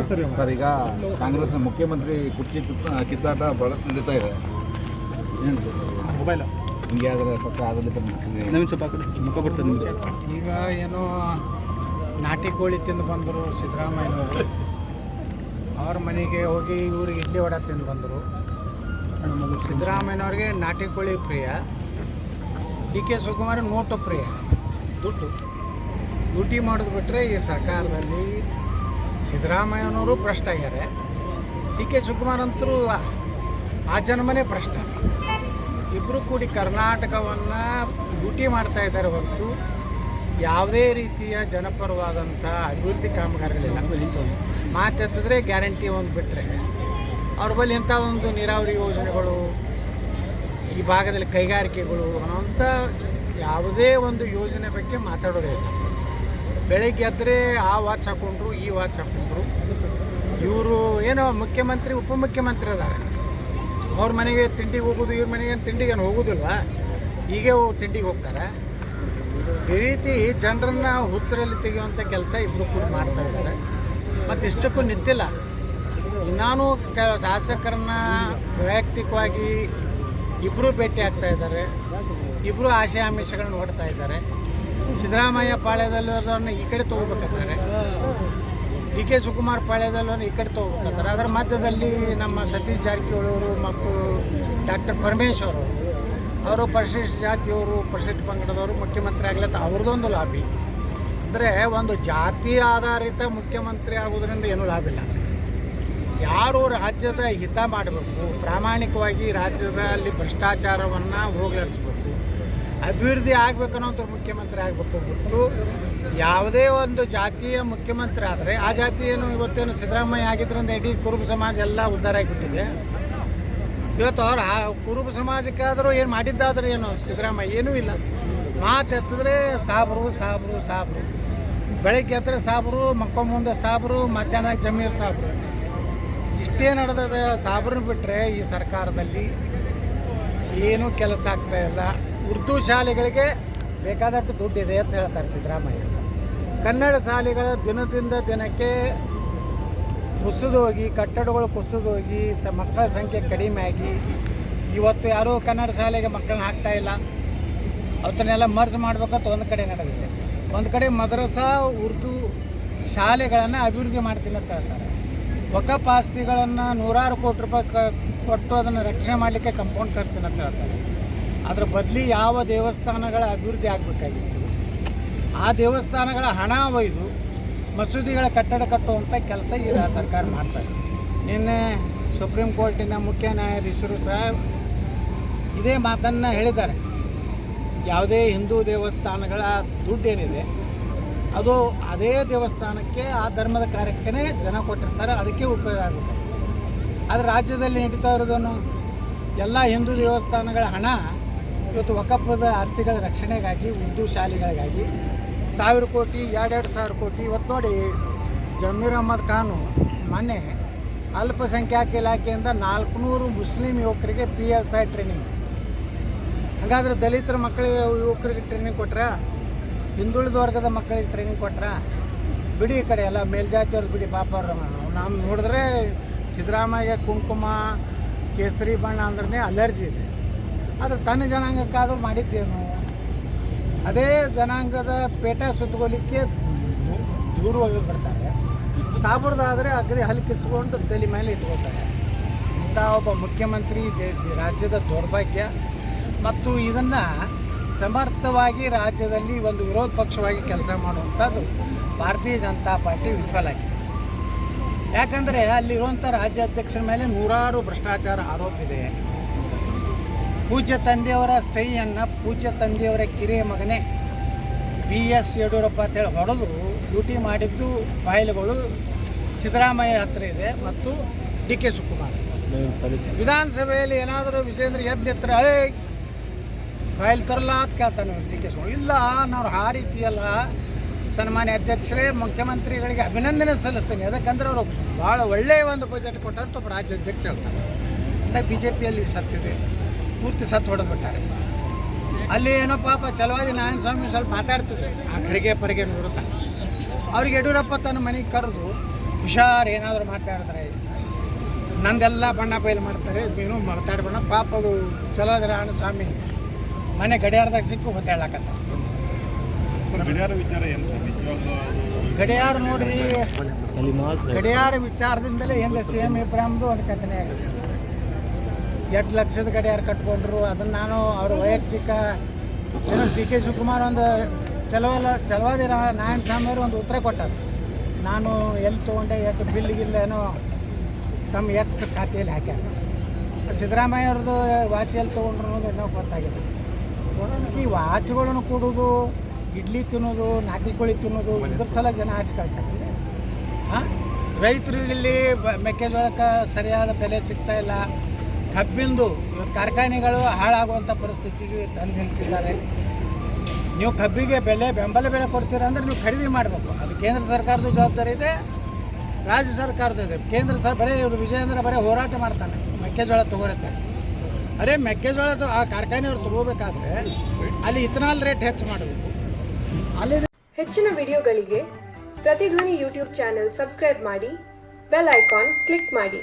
Sir, ಈಗ ಕಾಂಗ್ರೆಸ್ನ ಮುಖ್ಯಮಂತ್ರಿ ಕುರ್ಚಿ ಕಿತ್ತಾಟ ಬಹಳ ನಡೀತಾ ಇದೆ. ಮೊಬೈಲ್ ಹಿಂಗೆ ಯಾವ್ದಾರ ಪಕ್ಕ ಆಡಳಿತ ಮಾಡ್ತಿದೆ. ನವೀನ್ ಸ್ವಲ್ಪ ಮುಖ ಬರ್ತದೆ ನಿಮಗೆ. ಈಗ ಏನೋ ನಾಟಿ ಕೋಳಿ ತಿಂದು ಬಂದರು ಸಿದ್ದರಾಮಯ್ಯನವರು. ಅವ್ರ ಮನೆಗೆ ಹೋಗಿ ಇವರು ಇಡ್ಲಿ ವಡೆ ತಿಂದು ಬಂದರು. ಸಿದ್ದರಾಮಯ್ಯನವ್ರಿಗೆ ನಾಟಿ ಕೋಳಿ ಪ್ರಿಯ, ಡಿ ಕೆ ಶಿವಕುಮಾರ್ ನೋಟು ಪ್ರಿಯ. ದುಡ್ಡು ಡ್ಯೂಟಿ ಮಾಡೋದು ಬಿಟ್ಟರೆ ಈ ಸರ್ಕಾರದಲ್ಲಿ ಸಿದ್ದರಾಮಯ್ಯನವರು ಭ್ರಷ್ಟ ಆಗ್ಯಾರೆ. ಡಿ ಕೆ ಶಿವಕುಮಾರ್ ಅಂತರೂ ಆ ಜನ್ಮನೇ ಭ್ರಷ್ಟ. ಇಬ್ಬರು ಕೂಡಿ ಕರ್ನಾಟಕವನ್ನು ಡ್ಯೂಟಿ ಮಾಡ್ತಾ ಇದ್ದಾರೆ ಹೊರತು ಯಾವುದೇ ರೀತಿಯ ಜನಪರವಾದಂಥ ಅಭಿವೃದ್ಧಿ ಕಾಮಗಾರಿಗಳಿಲ್ಲ. ಮಾತೆತ್ತಿದ್ರೆ ಗ್ಯಾರಂಟಿ ಒಂದು ಬಿಟ್ಟರೆ ಅವ್ರ ಬಳಿ ಇಂಥ ಒಂದು ನೀರಾವರಿ ಯೋಜನೆಗಳು, ಈ ಭಾಗದಲ್ಲಿ ಕೈಗಾರಿಕೆಗಳು ಅನ್ನೋಂಥ ಯಾವುದೇ ಒಂದು ಯೋಜನೆ ಬಗ್ಗೆ ಮಾತಾಡೋದೇ ಇಲ್ಲ. ಬೆಳಗ್ಗೆ ಎದ್ದರೆ ಆ ವಾಚ್ ಹಾಕ್ಕೊಂಡ್ರು, ಈ ವಾಚ್ ಹಾಕ್ಕೊಂಡ್ರು. ಇವರು ಏನೋ ಮುಖ್ಯಮಂತ್ರಿ ಉಪಮುಖ್ಯಮಂತ್ರಿ ಅದಾರೆ. ಅವ್ರ ಮನೆಗೆ ತಿಂಡಿಗೆ ಹೋಗೋದು, ಇವ್ರ ಮನೆಗೆ ತಿಂಡಿಗೆ ಏನು ಹೋಗೋದಿಲ್ವ, ಹೀಗೆ ತಿಂಡಿಗೆ ಹೋಗ್ತಾರೆ. ಈ ರೀತಿ ಜನರನ್ನು ಹುಚ್ಚರಲ್ಲಿ ತೆಗೆಯುವಂಥ ಕೆಲಸ ಇಬ್ಬರು ಕೂಡ ಮಾಡ್ತಾ ಇದ್ದಾರೆ. ಮತ್ತು ಇಷ್ಟಕ್ಕೂ ನಿಂತಿಲ್ಲ. ನಾನು ಶಾಸಕರನ್ನ ವೈಯಕ್ತಿಕವಾಗಿ ಇಬ್ಬರು ಭೇಟಿ ಆಗ್ತಾ ಇದ್ದಾರೆ. ಇಬ್ಬರು ಆಶಯ ಆಮಿಷಗಳನ್ನ ನೋಡ್ತಾ ಇದ್ದಾರೆ. ಸಿದ್ದರಾಮಯ್ಯ ಪಾಳ್ಯದಲ್ಲನ್ನು ಈ ಕಡೆ ತೊಗೋಬೇಕಾದ್ರೆ, ಡಿ ಕೆ ಶಿವಕುಮಾರ್ ಪಾಳ್ಯದಲ್ಲನ್ನು ಈ ಕಡೆ ತೊಗೋಬೇಕಾದ್ರೆ, ಅದರ ಮಧ್ಯದಲ್ಲಿ ನಮ್ಮ ಸತೀಶ್ ಜಾರಕಿಹೊಳಿ ಅವರು ಮತ್ತು ಡಾಕ್ಟರ್ ಪರಮೇಶ್ವರ್ ಅವರು ಪರಿಶಿಷ್ಟ ಜಾತಿಯವರು, ಪರಿಶಿಷ್ಟ ಪಂಗಡದವರು ಮುಖ್ಯಮಂತ್ರಿ ಆಗ್ಲತ್ತ ಅವ್ರದ್ದೊಂದು ಲಾಬಿ. ಅಂದರೆ ಒಂದು ಜಾತಿ ಆಧಾರಿತ ಮುಖ್ಯಮಂತ್ರಿ ಆಗೋದ್ರಿಂದ ಏನೂ ಲಾಭ ಇಲ್ಲ. ಯಾರು ರಾಜ್ಯದ ಹಿತ ಮಾಡಬೇಕು, ಪ್ರಾಮಾಣಿಕವಾಗಿ ರಾಜ್ಯದಲ್ಲಿ ಭ್ರಷ್ಟಾಚಾರವನ್ನು ಹೋಗಲಾಡಿಸ್ಬೇಕು, ಅಭಿವೃದ್ಧಿ ಆಗಬೇಕನ್ನೋಂಥ ಮುಖ್ಯಮಂತ್ರಿ ಆಗಬೇಕು ಬಿಟ್ಟು ಯಾವುದೇ ಒಂದು ಜಾತಿಯ ಮುಖ್ಯಮಂತ್ರಿ ಆದರೆ ಆ ಜಾತಿ ಏನು ಇವತ್ತೇನು ಸಿದ್ದರಾಮಯ್ಯ ಆಗಿದ್ದರಿಂದ ಇಡೀ ಕುರುಬ ಸಮಾಜ ಎಲ್ಲ ಉದ್ಧಾರ ಆಗಿಬಿಟ್ಟಿದೆ. ಇವತ್ತು ಅವ್ರು ಆ ಕುರುಬ ಸಮಾಜಕ್ಕಾದರೂ ಏನು ಮಾಡಿದ್ದಾದರೂ ಏನು ಸಿದ್ದರಾಮಯ್ಯ ಏನೂ ಇಲ್ಲ. ಮಾತೆತ್ತಿದ್ರೆ ಸಾಬ್ರು ಸಾಬ್ರು ಸಾಬ್ರು, ಬೆಳಗ್ಗೆ ಎತ್ತರೆ ಸಾಬ್ರು, ಮುಂದೆ ಸಾಬ್ರು, ಮಧ್ಯಾಹ್ನ ಜಮೀರ್ ಸಾಬ್ರು. ಇಷ್ಟೇ ನಡೆದ ಸಾಬ್ರನ್ನ ಬಿಟ್ಟರೆ ಈ ಸರ್ಕಾರದಲ್ಲಿ ಏನೂ ಕೆಲಸ ಆಗ್ತಾ ಇಲ್ಲ. ಉರ್ದು ಶಾಲೆಗಳಿಗೆ ಬೇಕಾದಷ್ಟು ದುಡ್ಡಿದೆ ಅಂತ ಹೇಳ್ತಾರೆ ಸಿದ್ದರಾಮಯ್ಯ. ಕನ್ನಡ ಶಾಲೆಗಳ ದಿನದಿಂದ ದಿನಕ್ಕೆ ಕುಸಿದೋಗಿ, ಕಟ್ಟಡಗಳು ಕುಸಿದೋಗಿ, ಮಕ್ಕಳ ಸಂಖ್ಯೆ ಕಡಿಮೆ ಆಗಿ ಇವತ್ತು ಯಾರೂ ಕನ್ನಡ ಶಾಲೆಗೆ ಮಕ್ಕಳನ್ನ ಹಾಕ್ತಾ ಇಲ್ಲ. ಅವತ್ತನ್ನೆಲ್ಲ ಮರ್ಜ್ ಮಾಡ್ಬೇಕಂತ ಒಂದು ಕಡೆ ನಡೆದಿದೆ. ಒಂದು ಕಡೆ ಮದ್ರಸಾ ಉರ್ದು ಶಾಲೆಗಳನ್ನು ಅಭಿವೃದ್ಧಿ ಮಾಡ್ತೀನಿ ಅಂತ ಹೇಳ್ತಾರೆ. ವಕಫ್ ಆಸ್ತಿಗಳನ್ನು ನೂರಾರು ಕೋಟಿ ರೂಪಾಯಿ ಕೊಟ್ಟು ಅದನ್ನು ರಕ್ಷಣೆ ಮಾಡಲಿಕ್ಕೆ ಕಂಪೌಂಡ್ ಕಟ್ತೀನಿ ಅಂತ ಹೇಳ್ತಾರೆ. ಅದರ ಬದಲಿ ಯಾವ ದೇವಸ್ಥಾನಗಳ ಅಭಿವೃದ್ಧಿ ಆಗಬೇಕಾಗಿತ್ತು, ಆ ದೇವಸ್ಥಾನಗಳ ಹಣ ಒಯ್ದು ಮಸೂದಿಗಳ ಕಟ್ಟಡ ಕಟ್ಟುವಂಥ ಕೆಲಸ ಈಗ ಸರ್ಕಾರ ಮಾಡ್ತಾರೆ. ನಿನ್ನೆ ಸುಪ್ರೀಂ ಕೋರ್ಟಿನ ಮುಖ್ಯ ನ್ಯಾಯಾಧೀಶರು ಸಹ ಇದೇ ಮಾತನ್ನು ಹೇಳಿದ್ದಾರೆ. ಯಾವುದೇ ಹಿಂದೂ ದೇವಸ್ಥಾನಗಳ ದುಡ್ಡೇನಿದೆ ಅದು ಅದೇ ದೇವಸ್ಥಾನಕ್ಕೆ, ಆ ಧರ್ಮದ ಕಾರ್ಯಕ್ಕೇ ಜನ ಕೊಟ್ಟಿರ್ತಾರೆ, ಅದಕ್ಕೆ ಉಪಯೋಗ ಆಗುತ್ತೆ. ಆದರೆ ರಾಜ್ಯದಲ್ಲಿ ನಡೀತಾ ಇರೋದನ್ನು ಎಲ್ಲ ಹಿಂದೂ ದೇವಸ್ಥಾನಗಳ ಹಣ ಇವತ್ತು ವಕಫದ ಆಸ್ತಿಗಳ ರಕ್ಷಣೆಗಾಗಿ, ಉರ್ದು ಶಾಲೆಗಳಿಗಾಗಿ 1000 ಕೋಟಿ 2,000 ಕೋಟಿ. ಇವತ್ತು ನೋಡಿ, ಜಮೀರ್ ಅಹ್ಮದ್ ಖಾನು ಮೊನ್ನೆ ಅಲ್ಪಸಂಖ್ಯಾತ ಇಲಾಖೆಯಿಂದ 400 ಮುಸ್ಲಿಂ ಯುವಕರಿಗೆ PSI ಟ್ರೈನಿಂಗ್. ಹಾಗಾದರೆ ದಲಿತರ ಮಕ್ಕಳಿಗೆ, ಯುವಕರಿಗೆ ಟ್ರೈನಿಂಗ್ ಕೊಟ್ರ, ಹಿಂದುಳಿದ ವರ್ಗದ ಮಕ್ಕಳಿಗೆ ಟ್ರೈನಿಂಗ್ ಕೊಟ್ರ? ಬಿಡಿ, ಈ ಕಡೆ ಎಲ್ಲ ಮೇಲ್ಜಾತಿಯವ್ರು ಬಿಡಿ, ಪಾಪ ಅವ್ರು. ನಾವು ನೋಡಿದ್ರೆ ಸಿದ್ದರಾಮಯ್ಯ ಕುಂಕುಮ ಕೇಸರಿ ಬಣ್ಣ ಅಂದ್ರೆ ಅಲರ್ಜಿ ಇದೆ. ಆದರೆ ತನ್ನ ಜನಾಂಗಕ್ಕಾದರೂ ಮಾಡಿದ್ದೇನು? ಅದೇ ಜನಾಂಗದ ಪೇಟ ಸುತ್ತಗೋಲಿಕ್ಕೆ ದೂರ ಹೋಗಿ ಬರ್ತಾರೆ. ಸಾಬ್ರದಾದರೆ ಅಗದಿ ಹಲ್ಕಿಸ್ಕೊಂಡು ತಲೆ ಮೇಲೆ ಇಟ್ಕೋತಾರೆ. ಇಂಥ ಒಬ್ಬ ಮುಖ್ಯಮಂತ್ರಿ ರಾಜ್ಯದ ದೌರ್ಭಾಗ್ಯ. ಮತ್ತು ಇದನ್ನು ಸಮರ್ಥವಾಗಿ ರಾಜ್ಯದಲ್ಲಿ ಒಂದು ವಿರೋಧ ಪಕ್ಷವಾಗಿ ಕೆಲಸ ಮಾಡುವಂಥದ್ದು ಭಾರತೀಯ ಜನತಾ ಪಾರ್ಟಿ ವಿಫಲ ಆಗಿದೆ. ಯಾಕಂದರೆ ಅಲ್ಲಿರುವಂಥ ರಾಜ್ಯಾಧ್ಯಕ್ಷರ ಮೇಲೆ ನೂರಾರು ಭ್ರಷ್ಟಾಚಾರ ಆರೋಪ ಇದೆ. ಪೂಜ್ಯ ತಂದೆಯವರ ಸಹಿಯನ್ನು ಪೂಜ್ಯ ತಂದೆಯವರ ಕಿರಿಯ ಮಗನೇ BS ಯಡಿಯೂರಪ್ಪ ಅಂತೇಳಿ ಹೊಡೆದು ಡ್ಯೂಟಿ ಮಾಡಿದ್ದು ಫೈಲ್ಗಳು ಸಿದ್ದರಾಮಯ್ಯ ಹತ್ತಿರ ಇದೆ ಮತ್ತು ಡಿ ಕೆ ಶಿವಕುಮಾರ್. ವಿಧಾನಸಭೆಯಲ್ಲಿ ಏನಾದರೂ ವಿಜೇಂದ್ರ ಎದ್ದು ಹತ್ರ ಫೈಲ್ ತರಲ್ಲ ಅಂತ ಕೇಳ್ತಾನೆ ಡಿ ಕೆ ಶಿವಕುಮಾರ್. ಇಲ್ಲ, ನಾವು ಆ ರೀತಿಯಲ್ಲ, ಸನ್ಮಾನ್ಯ ಅಧ್ಯಕ್ಷರೇ, ಮುಖ್ಯಮಂತ್ರಿಗಳಿಗೆ ಅಭಿನಂದನೆ ಸಲ್ಲಿಸ್ತೇನೆ. ಯಾಕಂದ್ರೆ ಅವರು ಭಾಳ ಒಳ್ಳೆಯ ಒಂದು ಬಜೆಟ್ ಕೊಟ್ಟಂತ ಒಬ್ಬ ರಾಜ್ಯಾಧ್ಯಕ್ಷ ಹೇಳ್ತಾರೆ. ಅಂತ BJPಯಲ್ಲಿ ಸತ್ತಿದೆ, ಪೂರ್ತಿ ಸತ್ತು ಹೊಡೆದ್ಬಿಟ್ಟಾರೆ. ಅಲ್ಲಿ ಏನೋ ಪಾಪ ಚಲವಾದಿ ನಾರಾಯಣ ಸ್ವಾಮಿ ಸ್ವಲ್ಪ ಮಾತಾಡ್ತಿದ್ರು ಆ ಖರ್ಗೆ ಪರಿಗೆ ವಿರುದ್ಧ. ಅವ್ರಿಗೆ ಯಡಿಯೂರಪ್ಪ ತನ್ನ ಮನೆಗೆ ಕರೆದು ಹುಷಾರು ಏನಾದರೂ ಮಾತಾಡಿದ್ರೆ ನಂದೆಲ್ಲ ಬಣ್ಣ ಬಯಲು ಮಾಡ್ತಾರೆ, ಏನೂ ಮಾತಾಡ್ಬೇಡ ಪಾಪ ಅದು ಚಲೋದ್ರ ಸ್ವಾಮಿ ಮನೆ ಗಡಿಯಾರದಾಗ ಸಿಕ್ಕು ಹೊತ್ತಾಡ್ಲಾಕತ್ತ. ಗಡಿಯಾರ ವಿಚಾರ ಏನು ಸರ್ ನಿಜವಾಗ್ಲೂ ಗಡಿಯಾರ ನೋಡ್ರಿ, ಗಡಿಯಾರ ವಿಚಾರದಿಂದಲೇ ಏನು CM ಇಬ್ರಾಹಿಮ್ದು ಒಂದು ಕಥನೆ ಆಗಿದೆ. 8 ಲಕ್ಷದ ಗಡಿಯಾರ ಕಟ್ಕೊಂಡ್ರು. ಅದನ್ನು ನಾನು ಅವ್ರ ವೈಯಕ್ತಿಕ ಏನೋ DK ಶಿವಕುಮಾರ್ ಒಂದು ಚಲವಾದಿ ನಾರಾಯಣ ಸ್ವಾಮಿಯವರು ಒಂದು ಉತ್ತರ ಕೊಟ್ಟಾರೆ. ನಾನು ಎಲ್ಲಿ ತೊಗೊಂಡೆ, ಎಷ್ಟು ಬಿಲ್ ಗಿಲ್ ಏನೋ ತಮ್ಮ ಎಕ್ಸ್ ಖಾತೆಯಲ್ಲಿ ಹಾಕ್ಯಾರ. ಸಿದ್ದರಾಮಯ್ಯ ಅವ್ರದ್ದು ವಾಚ್ ಎಲ್ಲಿ ತೊಗೊಂಡ್ರು ಅನ್ನೋದು ಏನೋ ಗೊತ್ತಾಗಿದೆ. ಈ ವಾಚ್ಗಳನ್ನು ಕೊಡೋದು, ಇಡ್ಲಿ ತಿನ್ನೋದು, ನಾಟಿ ಕೋಳಿ ತಿನ್ನೋದು, ಇದ್ರ ಸಲ ಜನ ಆಸೆ ಕಳ್ಸಕ್ಕೆ. ರೈತರಿಗೆ ಇಲ್ಲಿ ಮೆಕ್ಕೆಜೋಳಕ್ಕೆ ಸರಿಯಾದ ಬೆಲೆ ಸಿಗ್ತಾ ಇಲ್ಲ. ಕಬ್ಬಿಂದು ಇವತ್ತು ಕಾರ್ಖಾನೆಗಳು ಹಾಳಾಗುವಂಥ ಪರಿಸ್ಥಿತಿಗೆ ತಂದು ನಿಲ್ಲಿಸಿದ್ದಾರೆ. ನೀವು ಕಬ್ಬಿಗೆ ಬೆಂಬಲ ಬೆಲೆ ಕೊಡ್ತೀರ ಅಂದರೆ ನೀವು ಖರೀದಿ ಮಾಡಬೇಕು. ಅದು ಕೇಂದ್ರ ಸರ್ಕಾರದ ಜವಾಬ್ದಾರಿ ಇದೆ, ರಾಜ್ಯ ಸರ್ಕಾರದ ಇದೆ. ಕೇಂದ್ರ ಬರೀ ಇವರು ವಿಜಯೇಂದ್ರ ಬರೀ ಹೋರಾಟ ಮಾಡ್ತಾನೆ ಮೆಕ್ಕೆಜೋಳ ತೊಗೊಳುತ್ತೆ. ಅರೆ ಮೆಕ್ಕೆಜೋಳದ ಆ ಕಾರ್ಖಾನೆಯವ್ರು ತೊಗೋಬೇಕಾದ್ರೆ ಅಲ್ಲಿ ಇಥನಾಲ್ ರೇಟ್ ಹೆಚ್ಚು ಮಾಡಬೇಕು. ಅಲ್ಲಿ ಹೆಚ್ಚಿನ ವಿಡಿಯೋಗಳಿಗೆ ಪ್ರತಿಧ್ವನಿ ಯೂಟ್ಯೂಬ್ ಚಾನೆಲ್ ಸಬ್ಸ್ಕ್ರೈಬ್ ಮಾಡಿ, ಬೆಲ್ ಐಕಾನ್ ಕ್ಲಿಕ್ ಮಾಡಿ.